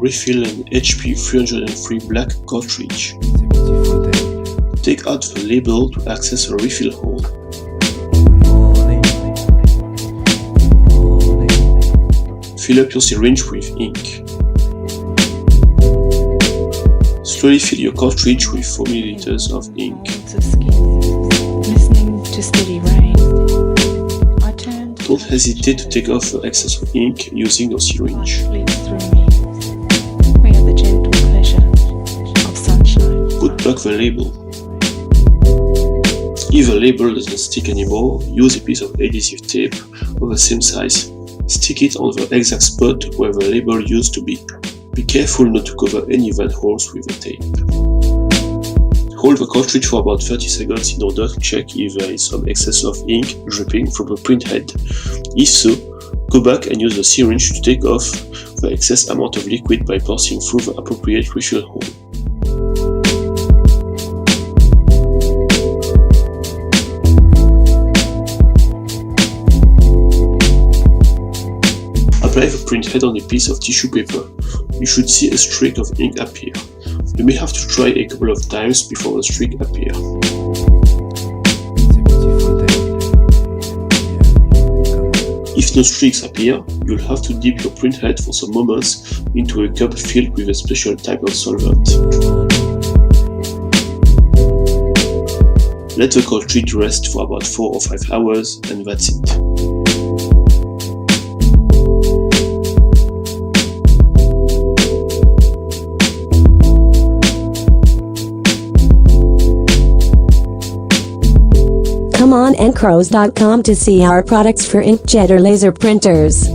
refillan HP 303 black cartridge. Take out the label to access a refill hole. Fill up your syringe with ink. Slowly fill your cartridge with 4 ml of ink. Listening to steady rain. Don't hesitate to take off the excess of ink using your syringe. We have the gentle pleasure of sunshine. Put back the label. If the label doesn't stick anymore, use a piece of adhesive tape of the same size. Stick it on the exact spot where the label used to be. Be careful not to cover any vent holes with the tape. Hold the cartridge for about 30 seconds in order to check if there is some excess of ink dripping from the printhead. If so, go back and use the syringe to take off the excess amount of liquid by passing through the appropriate refill hole. Apply the printhead on a piece of tissue paper. You should see a streak of ink appear. You may have to try a couple of times before the streak appears. If no streaks appear, you'll have to dip your printhead for some moments into a cup filled with a special type of solvent. Let the cartridge rest for about 4 or 5 hours, and that's it. Come on ncrows.com to see our products for inkjet or laser printers.